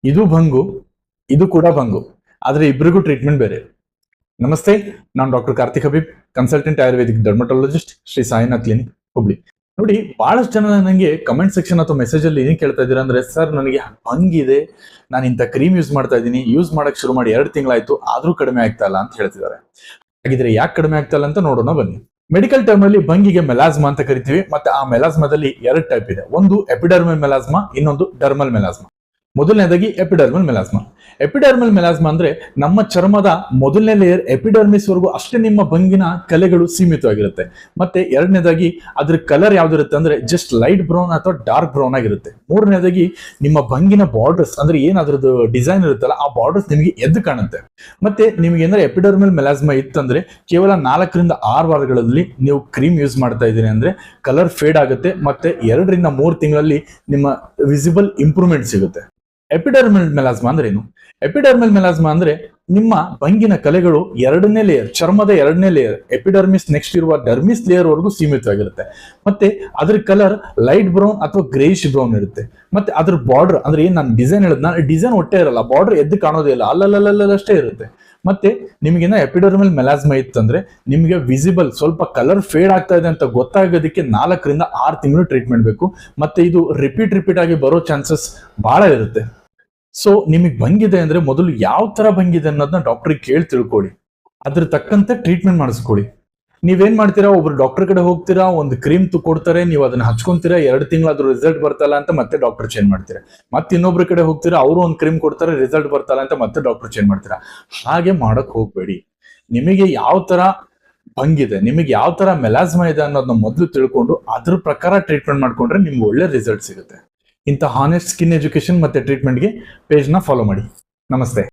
ಇದು ಭಂಗು, ಇದು ಕೂಡ ಭಂಗು, ಆದ್ರೆ ಇಬ್ಬರಿಗೂ ಟ್ರೀಟ್ಮೆಂಟ್ ಬೇರೆ. ನಮಸ್ತೆ, ನಾನು doctor Karthik Habeeb, consultant Ayurvedic dermatologist, Shri Sainath clinic, Hubli. ನೋಡಿ, ಬಹಳಷ್ಟು ಜನ ನನಗೆ ಕಮೆಂಟ್ ಸೆಕ್ಷನ್ ಅಥವಾ ಮೆಸೇಜ್ ಅಲ್ಲಿ ಏನ್ ಕೇಳ್ತಾ ಇದ್ದೀರಾ ಅಂದ್ರೆ, ಸರ್ ನನಗೆ ಭಂಗಿದೆ, ನಾನು ಇಂಥ ಕ್ರೀಮ್ ಯೂಸ್ ಮಾಡ್ತಾ ಇದ್ದೀನಿ, ಯೂಸ್ ಮಾಡಕ್ ಶುರು ಮಾಡಿ 2 ತಿಂಗಳಾಯ್ತು, ಆದ್ರೂ ಕಡಿಮೆ ಆಗ್ತಾ ಇಲ್ಲ ಅಂತ ಹೇಳ್ತಿದ್ದಾರೆ. ಹಾಗಿದ್ರೆ ಯಾಕೆ ಕಡಿಮೆ ಆಗ್ತಾ ಇಲ್ಲ ಅಂತ ನೋಡೋಣ ಬನ್ನಿ. ಮೆಡಿಕಲ್ ಟರ್ಮ್ ಅಲ್ಲಿ ಭಂಗಿಗೆ ಮೆಲಾಸ್ಮಾ ಅಂತ ಕರಿತೀವಿ. ಮತ್ತೆ ಆ ಮೆಲಾಸ್ಮಾದಲ್ಲಿ 2 ಟೈಪ್ ಇದೆ. ಒಂದು ಎಪಿಡರ್ಮಲ್ ಮೆಲಾಸ್ಮಾ, ಇನ್ನೊಂದು ಡರ್ಮಲ್ ಮೆಲಾಸ್ಮಾ. ಮೊದಲನೇದಾಗಿ ಎಪಿಡರ್ಮಲ್ ಮೆಲಾಸ್ಮಾ. ಎಪಿಡರ್ಮಲ್ ಮೆಲಾಸ್ಮಾ ಅಂದ್ರೆ ನಮ್ಮ ಚರ್ಮದ ಮೊದಲನೇ ಲೇಯರ್ ಎಪಿಡರ್ಮಿಸ್ ವರೆಗೂ ಅಷ್ಟೇ ನಿಮ್ಮ ಭಂಗಿನ ಕಲೆಗಳು ಸೀಮಿತವಾಗಿರುತ್ತೆ. ಮತ್ತೆ ಎರಡನೇದಾಗಿ ಅದ್ರ ಕಲರ್ ಯಾವ್ದಿರುತ್ತೆ ಅಂದ್ರೆ ಜಸ್ಟ್ ಲೈಟ್ ಬ್ರೌನ್ ಅಥವಾ ಡಾರ್ಕ್ ಬ್ರೌನ್ ಆಗಿರುತ್ತೆ. ಮೂರನೇದಾಗಿ ನಿಮ್ಮ ಭಂಗಿನ ಬಾರ್ಡರ್ಸ್ ಅಂದ್ರೆ ಏನಾದ್ರದ್ದು ಡಿಸೈನ್ ಇರುತ್ತಲ್ಲ, ಆ ಬಾರ್ಡರ್ಸ್ ನಿಮಗೆ ಎದ್ದು ಕಾಣುತ್ತೆ. ಮತ್ತೆ ನಿಮ್ಗೆ ಏನಾದ್ರೆ ಎಪಿಡರ್ಮಲ್ ಮೆಲಾಸ್ಮಾ ಇತ್ತಂದ್ರೆ ಕೇವಲ 4 ರಿಂದ 6 ವಾರಗಳಲ್ಲಿ ನೀವು ಕ್ರೀಮ್ ಯೂಸ್ ಮಾಡ್ತಾ ಇದ್ದೀರಿ ಅಂದ್ರೆ ಕಲರ್ ಫೇಡ್ ಆಗುತ್ತೆ. ಮತ್ತೆ 2 ರಿಂದ 3 ತಿಂಗಳಲ್ಲಿ ನಿಮ್ಮ ವಿಸಿಬಲ್ ಇಂಪ್ರೂವ್ಮೆಂಟ್ ಸಿಗುತ್ತೆ. ಎಪಿಡರ್ಮಲ್ ಮೆಲಾಸ್ಮಾ ಅಂದ್ರೆ ಏನು? ಎಪಿಡರ್ಮಲ್ ಮೆಲಾಸ್ಮಾ ಅಂದ್ರೆ ನಿಮ್ಮ ಭಂಗಿನ ಕಲೆಗಳು 2ನೇ ಲೇಯರ್, ಚರ್ಮದ 2ನೇ ಲೇಯರ್ ಎಪಿಡರ್ಮಿಸ್ ನೆಕ್ಸ್ಟ್ ಇರುವ ಡರ್ಮಿಸ್ ಲೇಯರ್ ವರೆಗೂ ಸೀಮಿತವಾಗಿರುತ್ತೆ. ಮತ್ತೆ ಅದ್ರ ಕಲರ್ ಲೈಟ್ ಬ್ರೌನ್ ಅಥವಾ ಗ್ರೇಯಿಶ್ ಬ್ರೌನ್ ಇರುತ್ತೆ. ಮತ್ತೆ ಅದ್ರ ಬಾರ್ಡರ್ ಅಂದ್ರೆ ಏನ್ ನಾನು ಡಿಸೈನ್ ಹೇಳಿದ್ನ, ಡಿಸೈನ್ ಒಟ್ಟೆ ಇರಲ್ಲ, ಬಾರ್ಡರ್ ಎದ್ದು ಕಾಣೋದೇ ಇಲ್ಲ, ಅಲ್ಲಲ್ಲಷ್ಟೇ ಇರುತ್ತೆ. ಮತ್ತೆ ನಿಮಗೇನ ಎಪಿಡರ್ಮಲ್ ಮೆಲಾಸ್ಮಾ ಇತ್ತಂದ್ರೆ ನಿಮಗೆ ವಿಸಿಬಲ್ ಸ್ವಲ್ಪ ಕಲರ್ ಫೇಡ್ ಆಗ್ತಾ ಇದೆ ಅಂತ ಗೊತ್ತಾಗೋದಕ್ಕೆ 4 ರಿಂದ 6 ತಿಂಗಳು ಟ್ರೀಟ್ಮೆಂಟ್ ಬೇಕು. ಮತ್ತೆ ಇದು ರಿಪೀಟ್ ಆಗಿ ಬರೋ ಚಾನ್ಸಸ್ ಬಹಳ ಇರುತ್ತೆ. ಸೊ ನಿಮಗೆ ಭಂಗಿದೆ ಅಂದ್ರೆ ಮೊದಲು ಯಾವ ತರ ಭಂಗಿದೆ ಅನ್ನೋದನ್ನ ಡಾಕ್ಟರ್ಗೆ ಕೇಳಿ ತಿಳ್ಕೊಳ್ಳಿ, ಅದ್ರ ತಕ್ಕಂತೆ ಟ್ರೀಟ್ಮೆಂಟ್ ಮಾಡಿಸ್ಕೊಳ್ಳಿ. ನೀವೇನ್ ಮಾಡ್ತೀರಾ, ಒಬ್ರು ಡಾಕ್ಟರ್ ಕಡೆ ಹೋಗ್ತೀರಾ, ಒಂದು ಕ್ರೀಮ್ ಕೊಡ್ತಾರೆ, ನೀವು ಅದನ್ನ ಹಚ್ಕೊಂತೀರಾ, 2 ತಿಂಗಳಾದ್ರೂ ರಿಸಲ್ಟ್ ಬರ್ತಲ್ಲ ಅಂತ ಮತ್ತೆ ಡಾಕ್ಟರ್ ಚೇಂಜ್ ಮಾಡ್ತೀರಾ. ಮತ್ತೆ ಇನ್ನೊಬ್ರ ಕಡೆ ಹೋಗ್ತೀರಾ, ಅವರು ಒಂದು ಕ್ರೀಮ್ ಕೊಡ್ತಾರೆ, ರಿಸಲ್ಟ್ ಬರ್ತಲ್ಲ ಅಂತ ಮತ್ತೆ ಡಾಕ್ಟರ್ ಚೇಂಜ್ ಮಾಡ್ತೀರಾ. ಹಾಗೆ ಮಾಡಕ್ ಹೋಗ್ಬೇಡಿ. ನಿಮಗೆ ಯಾವ ತರ ಭಂಗಿದೆ, ನಿಮಗೆ ಯಾವ ತರ ಮೆಲಾಸ್ಮಾ ಇದೆ ಅನ್ನೋದನ್ನ ಮೊದಲು ತಿಳ್ಕೊಂಡು ಅದ್ರ ಪ್ರಕಾರ ಟ್ರೀಟ್ಮೆಂಟ್ ಮಾಡ್ಕೊಂಡ್ರೆ ನಿಮ್ಗೆ ಒಳ್ಳೆ ರಿಸಲ್ಟ್ ಸಿಗುತ್ತೆ. ಇಂಥ ಹಾನೆಸ್ಟ್ ಸ್ಕಿನ್ ಎಜುಕೇಶನ್ ಮತ್ತೆ ಟ್ರೀಟ್ಮೆಂಟ್ಗೆ ಪೇಜ್ನ ಫಾಲೋ ಮಾಡಿ. ನಮಸ್ತೆ.